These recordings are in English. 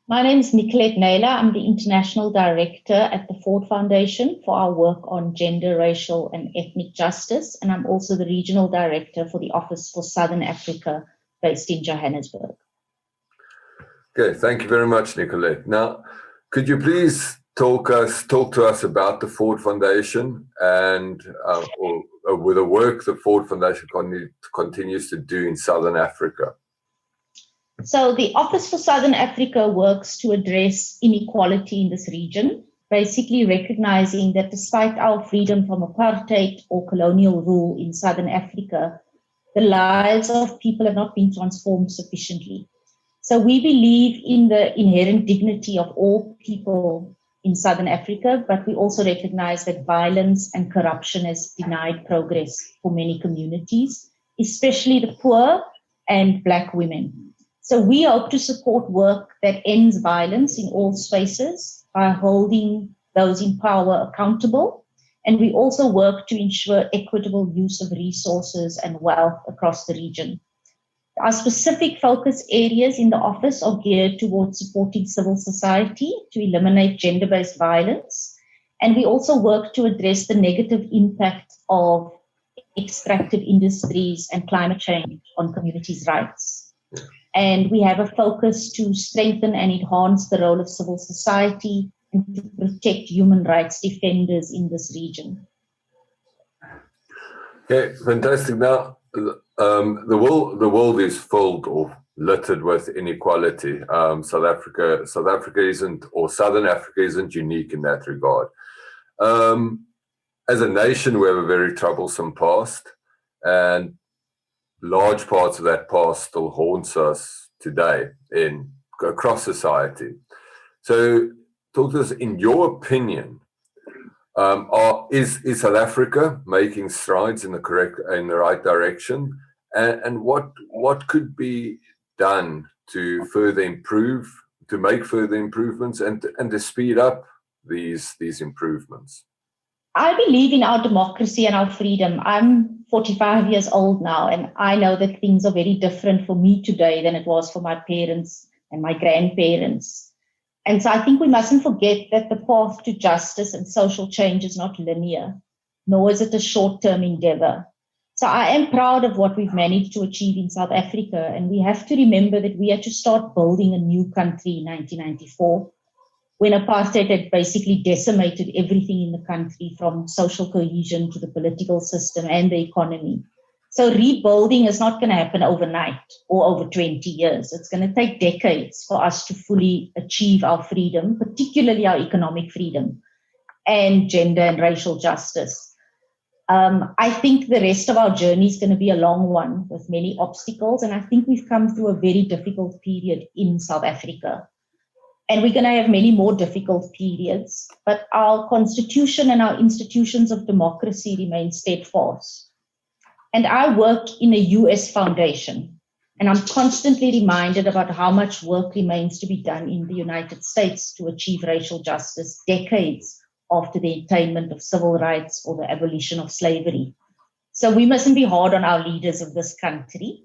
My name is Nicolette Naylor. I'm the International Director at the Ford Foundation for our work on gender, racial and ethnic justice. And I'm also the Regional Director for the Office for Southern Africa based in Johannesburg. Okay, thank you very much, Nicolette. Now, could you please talk to us about the Ford Foundation and with the work the Ford Foundation continues to do in Southern Africa? So the Office for Southern Africa works to address inequality in this region, basically recognizing that despite our freedom from apartheid or colonial rule in Southern Africa, the lives of people have not been transformed sufficiently. So we believe in the inherent dignity of all people in Southern Africa, but we also recognize that violence and corruption has denied progress for many communities, especially the poor and Black women. So we hope to support work that ends violence in all spaces by holding those in power accountable. And we also work to ensure equitable use of resources and wealth across the region. Our specific focus areas in the office are geared towards supporting civil society to eliminate gender-based violence. And we also work to address the negative impact of extractive industries and climate change on communities' rights. And we have a focus to strengthen and enhance the role of civil society and to protect human rights defenders in this region. Okay, fantastic. Now, the world is filled or littered with inequality. South Africa isn't, or Southern Africa isn't unique in that regard. As a nation, we have a very troublesome past, and large parts of that past still haunts us today across society. So talk to us, in your opinion, is South Africa making strides in the right direction? And what could be done to make further improvements and to speed up these improvements? I believe in our democracy and our freedom. I'm 45 years old now, and I know that things are very different for me today than it was for my parents and my grandparents. And so I think we mustn't forget that the path to justice and social change is not linear, nor is it a short-term endeavor. So I am proud of what we've managed to achieve in South Africa, and we have to remember that we had to start building a new country in 1994. When apartheid had basically decimated everything in the country, from social cohesion to the political system and the economy. So rebuilding is not going to happen overnight or over 20 years. It's going to take decades for us to fully achieve our freedom, particularly our economic freedom and gender and racial justice. I think the rest of our journey is going to be a long one with many obstacles. And I think we've come through a very difficult period in South Africa. And we're going to have many more difficult periods, but our constitution and our institutions of democracy remain steadfast. And I work in a US foundation, and I'm constantly reminded about how much work remains to be done in the United States to achieve racial justice decades after the attainment of civil rights or the abolition of slavery. So we mustn't be hard on our leaders of this country.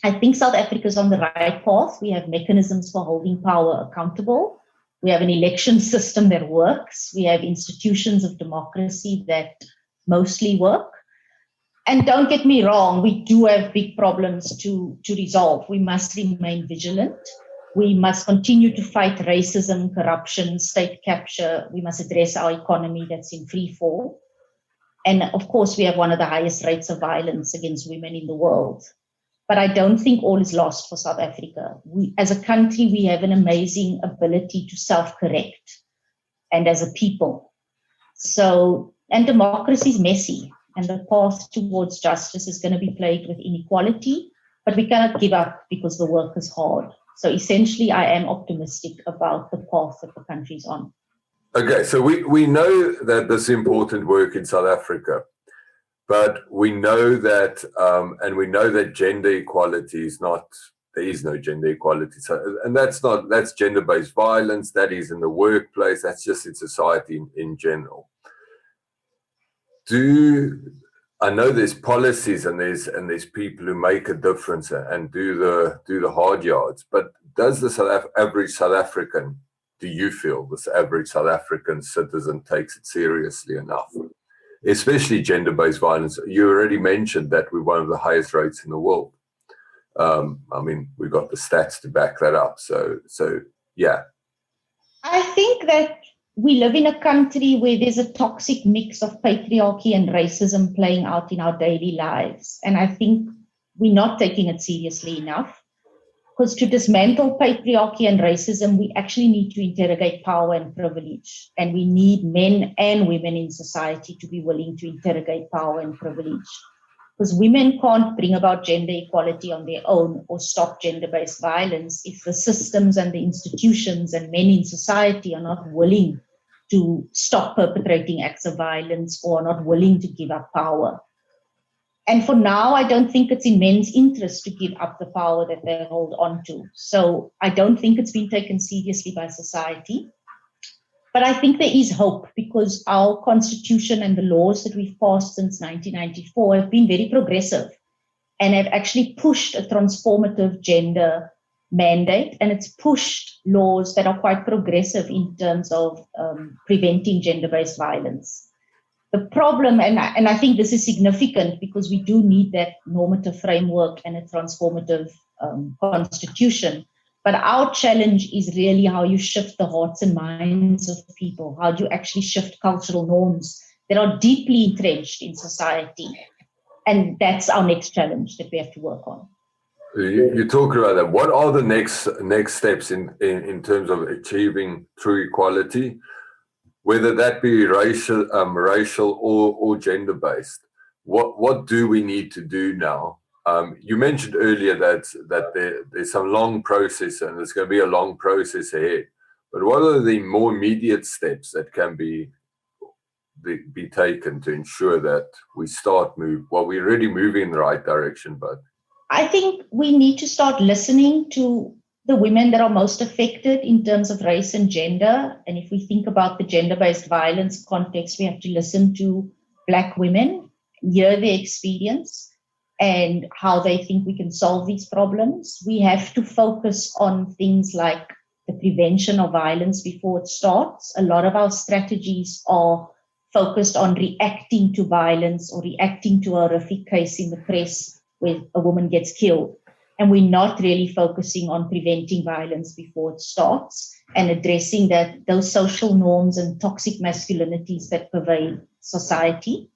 I think South Africa is on the right path. We have mechanisms for holding power accountable. We have an election system that works. We have institutions of democracy that mostly work. And don't get me wrong, we do have big problems to resolve. We must remain vigilant. We must continue to fight racism, corruption, state capture. We must address our economy that's in free fall. And of course, we have one of the highest rates of violence against women in the world. But I don't think all is lost for South Africa. As a country, we have an amazing ability to self-correct, and as a people. So, and democracy is messy, and the path towards justice is going to be plagued with inequality, but we cannot give up because the work is hard. So essentially, I am optimistic about the path that the country is on. Okay, so we know that there's important work in South Africa. But we know that, gender equality is not, there is no gender equality. So, and that's gender-based violence, that is in the workplace, that's just in society in general. I know there's policies and there's people who make a difference and do the hard yards, but does the average South African, do you feel this average South African citizen takes it seriously enough? Especially gender-based violence. You already mentioned that we're one of the highest rates in the world. I mean, we've got the stats to back that up. So yeah. I think that we live in a country where there's a toxic mix of patriarchy and racism playing out in our daily lives. And I think we're not taking it seriously enough, because to dismantle patriarchy and racism, we actually need to interrogate power and privilege. And we need men and women in society to be willing to interrogate power and privilege. Because women can't bring about gender equality on their own or stop gender-based violence if the systems and the institutions and men in society are not willing to stop perpetrating acts of violence or are not willing to give up power. And for now, I don't think it's in men's interest to give up the power that they hold on to. So I don't think it's been taken seriously by society. But I think there is hope, because our constitution and the laws that we've passed since 1994 have been very progressive and have actually pushed a transformative gender mandate, and it's pushed laws that are quite progressive in terms of preventing gender-based violence. The problem, and I think this is significant because we do need that normative framework and a transformative constitution. But our challenge is really how you shift the hearts and minds of people, how do you actually shift cultural norms that are deeply entrenched in society. And that's our next challenge that we have to work on. You talk about that. What are the next steps in terms of achieving true equality, whether that be racial or gender-based? What do we need to do now? You mentioned earlier that there's some long process and there's going to be a long process ahead. But what are the more immediate steps that can be taken to ensure that we start we're already moving in the right direction, but I think we need to start listening to the women that are most affected in terms of race and gender. And if we think about the gender-based violence context, we have to listen to Black women, hear their experience and how they think we can solve these problems. We have to focus on things like the prevention of violence before it starts. A lot of our strategies are focused on reacting to violence or reacting to a horrific case in the press where a woman gets killed. And we're not really focusing on preventing violence before it starts and addressing those social norms and toxic masculinities that pervade society.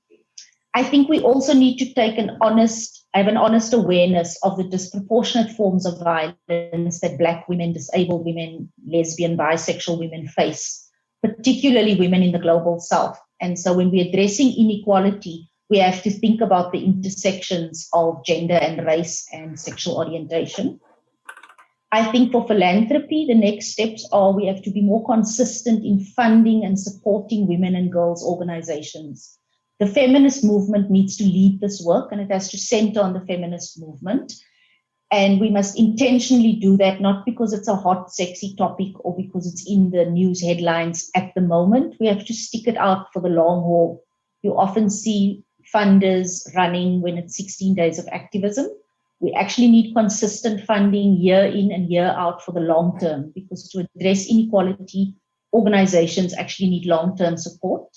I think we also need to have an honest awareness of the disproportionate forms of violence that Black women, disabled women, lesbian, bisexual women face, particularly women in the global South. And so when we're addressing inequality, we have to think about the intersections of gender and race and sexual orientation. I think for philanthropy, the next steps are we have to be more consistent in funding and supporting women and girls organizations. The feminist movement needs to lead this work, and it has to center on the feminist movement. And we must intentionally do that, not because it's a hot, sexy topic or because it's in the news headlines at the moment. We have to stick it out for the long haul. You often see funders running when it's 16 days of activism. We actually need consistent funding year in and year out for the long term, because to address inequality, organizations actually need long-term support.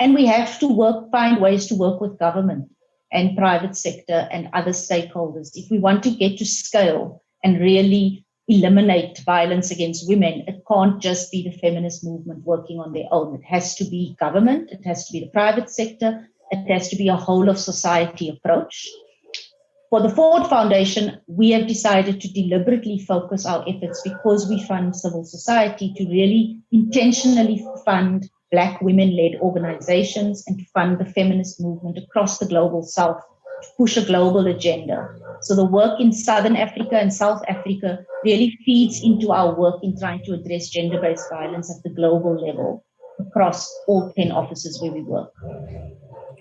And we have to find ways to work with government and private sector and other stakeholders. If we want to get to scale and really eliminate violence against women, it can't just be the feminist movement working on their own. It has to be government, it has to be the private sector, it has to be a whole of society approach. For the Ford Foundation, we have decided to deliberately focus our efforts, because we fund civil society, to really intentionally fund Black women-led organizations and to fund the feminist movement across the global South to push a global agenda. So the work in Southern Africa and South Africa really feeds into our work in trying to address gender-based violence at the global level across all 10 offices where we work.